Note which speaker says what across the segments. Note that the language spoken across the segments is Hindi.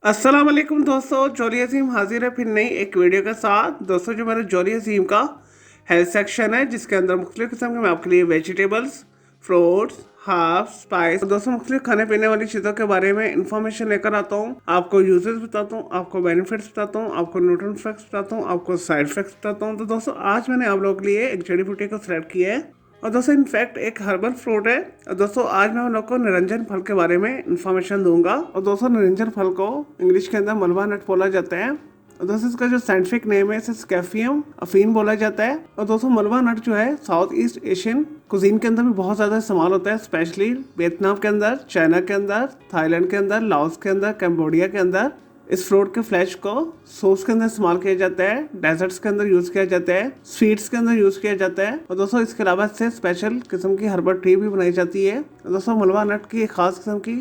Speaker 1: अस्सलाम वालेकुम दोस्तों, जोरी अजीम हाजिर है फिर नई एक वीडियो के साथ। दोस्तों जो मेरा जोरी अजीम का हेल्थ सेक्शन है जिसके अंदर मुख्तलिफ किस्म के मैं आपके लिए वेजिटेबल्स, फ्रूट्स, हर्ब्स, स्पाइस, दोस्तों मुख्तलिफ खाने पीने वाली चीज़ों के बारे में इंफॉर्मेशन लेकर आता हूँ। आपको यूजेस बताता हूँ, आपको बेनिफिट्स बताता हूँ, आपको न्यूट्रिएंट फैक्ट्स बताता हूँ, आपको साइड इफेक्ट्स बताता हूँ। तो दोस्तों आज मैंने आप लोगों के लिए एक जड़ी बूटी को सिलेक्ट किया है और दोस्तों इनफैक्ट एक हर्बल फ्रूट है। और दोस्तों आज मैं उन लोग को निरंजन फल के बारे में इंफॉर्मेशन दूंगा। और दोस्तों निरंजन फल को इंग्लिश के अंदर मलबा नट बोला जाता है और दोस्तों इसका जो साइंटिफिक नेम है इसे स्कैफियम अफीन बोला जाता है। और दोस्तों मलबा नट जो है साउथ ईस्ट एशियन कुजीन के अंदर भी बहुत ज़्यादा इस्तेमाल होता है, स्पेशली वियतनाम के अंदर, चाइना के अंदर, थाईलैंड के अंदर, लाओस के अंदर, कैम्बोडिया के अंदर। इस फ्रूट के फ्लैश को सॉस के अंदर इस्तेमाल किया जाता है, डेजर्ट्स के अंदर यूज किया जाता है, स्वीट्स के अंदर यूज किया जाता है। और दोस्तों इसके अलावा इससे स्पेशल किस्म की हर्बल टी भी बनाई जाती है। और दोस्तों मलबा नट की एक खास किस्म की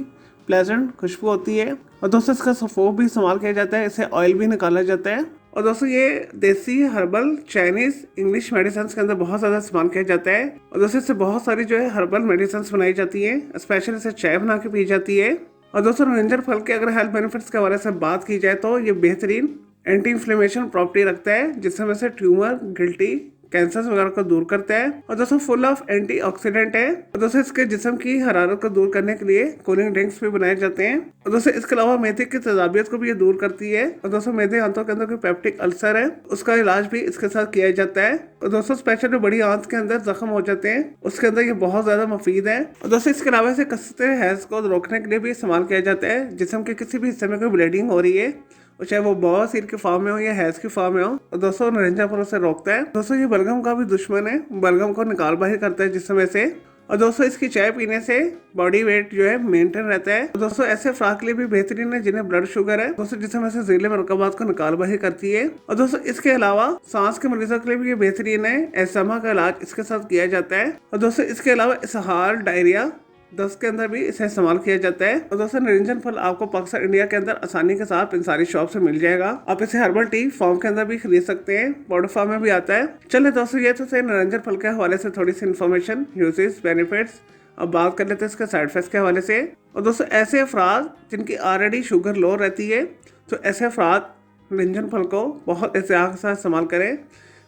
Speaker 1: प्लेजेंट खुशबू होती है। और दोस्तों इसका सफोक भी इस्तेमाल किया जाता है, इससे ऑयल भी निकाला जाता है। और दोस्तों ये देसी हर्बल चाइनीज इंग्लिश मेडिसिन के अंदर बहुत ज़्यादा इस्तेमाल किया जाता है। और दोस्तों इससे बहुत सारी जो है हर्बल मेडिसिन बनाई जाती है, स्पेशली इसे चाय बना के पी जाती है। और दोस्तों निरंजन फल के अगर हेल्थ बेनिफिट्स के बारे से बात की जाए तो ये बेहतरीन एंटी इन्फ्लेमेशन प्रॉपर्टी रखता है जिससे वैसे ट्यूमर, गिल्टी, कैंसर वगैरह को दूर करता है। और दोस्तों फुल ऑफ एंटीऑक्सीडेंट है। और दोस्तों इसके जिस्म की हरारत को दूर करने के लिए कूलिंग ड्रिंक्स भी बनाए जाते हैं। और दोस्तों इसके अलावा मैदे की तेजाबियत को भी ये दूर करती है। और दोस्तों मैदे आंतों के अंदर कोई पेप्टिक अल्सर है उसका इलाज भी इसके साथ किया जाता है। और दोस्तों स्पेशल जो बड़ी आंत के अंदर जख्म हो जाते हैं उसके अंदर ये बहुत ज्यादा मुफीद है। और दोस्तों इसके अलावा इसे कसरत हैज को रोकने के लिए भी इस्तेमाल किया जाता है। जिस्म के किसी भी हिस्से में कोई ब्लीडिंग हो रही है और चाहे वो बवासीर की फॉर्म में हो या हैज की फॉर्म में हो, और दोस्तों निरंजन फल उसे रोकता है। दोस्तों ये बलगम का भी दुश्मन है, बलगम को निकाल बाहर करता है जिसमें से। और दोस्तों इसकी चाय पीने से बॉडी वेट जो है मेंटेन रहता है। और दोस्तों ऐसे अफराद के लिए भी बेहतरीन है जिन्हें ब्लड शुगर है, दोस्तों जिसमें से जहरीले मरकबात को निकाल बाहर करती है। और दोस्तों इसके अलावा सांस के मरीजों के लिए भी ये बेहतरीन है, एस्थमा का इलाज इसके साथ किया जाता है। और दोस्तों इसके अलावा इसहार, डायरिया, दस्त के अंदर भी इसे इस्तेमाल किया जाता है। और दोस्तों निरंजन फल आपको पाकिस्तान इंडिया के अंदर आसानी के साथ इन सारी शॉप से मिल जाएगा। आप इसे हर्बल टी फॉर्म के अंदर भी खरीद सकते हैं, पाउडर फॉर्म में भी आता है। चलिए दोस्तों ये तो से निरंजन फल के हवाले से थोड़ी सी इन्फॉर्मेशन, यूजेस, बेनिफिट्स। अब बात कर लेते हैं इसके साइड इफेक्ट्स के हवाले से। और दोस्तों ऐसे अफराद जिनकी ऑलरेडी शुगर लो रहती है तो ऐसे अफराद निरंजन फल को बहुत एहतियात के साथ इस्तेमाल करें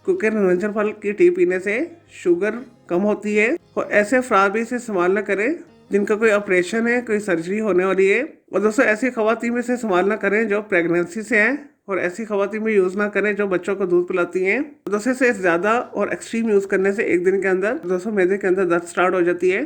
Speaker 1: क्योंकि निरंजन फल की टी पीने से शुगर कम होती है। और ऐसे अफराद भी इसे इस्तेमाल न करें जिनका कोई ऑपरेशन है, कोई सर्जरी होने वाली है। और दोस्तों ऐसी खवातीन में से इस्तेमाल ना करें जो प्रेगनेंसी से हैं, और ऐसी खवातीन में यूज़ ना करें जो बच्चों को दूध पिलाती हैं। दोस्तों से ज़्यादा और एक्सट्रीम यूज़ करने से एक दिन के अंदर दोस्तों मैदे के अंदर दर्द स्टार्ट हो जाती है।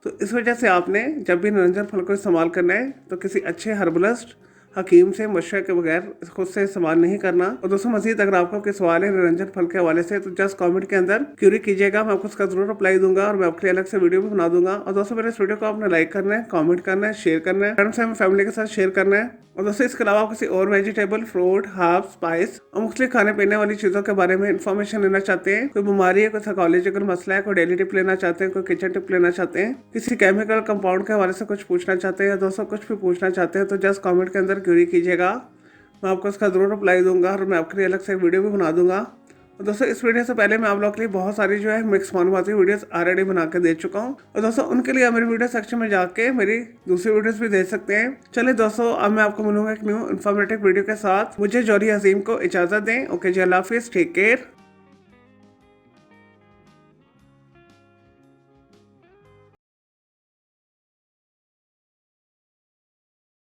Speaker 1: तो इस वजह से आपने जब भी निरंजन फल को इस्तेमाल करना है तो किसी अच्छे हर्बलिस्ट हकीम से मशवरे के बगैर खुद से इस्तेमाल नहीं करना। और दोस्तों मजीद अगर आपको कोई सवाल है निरंजन फल के हवाले से तो जस्ट कमेंट के अंदर क्यूरी कीजिएगा, मैं आपको उसका जरूर रिप्लाई दूंगा और मैं आपके लिए अलग से वीडियो भी बना दूंगा। और दोस्तों मेरे इस वीडियो को आपने लाइक करना है, कमेंट करना है, शेयर करना है, फ्रेंड्स एंड फैमिली के साथ शेयर करना है। और दोस्तों इसके अलावा आप किसी और वेजिटेबल, फ्रूट, हर्ब, स्पाइस और मुख्तलिफ खाने पीने वाली चीज़ों के बारे में इन्फॉर्मेशन लेना चाहते हैं, कोई बीमारी है, कोई साइकोलॉजिकल मसला है, कोई डेली टिप लेना चाहते हैं, कोई किचन टिप लेना चाहते हैं, किसी केमिकल कंपाउंड के हवाले से कुछ पूछना चाहते हैं या दोस्तों कुछ भी पूछना चाहते हैं तो जस्ट कमेंट के अंदर क्यूरी कीजिएगा, मैं आपको उसका ज़रूर रिप्लाई दूंगा और मैं आपके लिए अलग से वीडियो भी बना दूंगा। और दोस्तों इस वीडियो से पहले मैं आप लोगों के लिए बहुत सारी जो है मिक्स मालूमाती वीडियोस ऑलरेडी बना के दे चुका हूँ। और दोस्तों उनके लिए आप मेरी वीडियो सेक्शन में जाके मेरी दूसरी वीडियोस भी देख सकते हैं। चलिए दोस्तों अब मैं आपको मिलूंगा एक न्यू इन्फॉर्मेटिव वीडियो के साथ। मुझे जोरी अजीम को इजाज़त दें। ओके जी, अल्लाह हाफिज़, टेक केयर।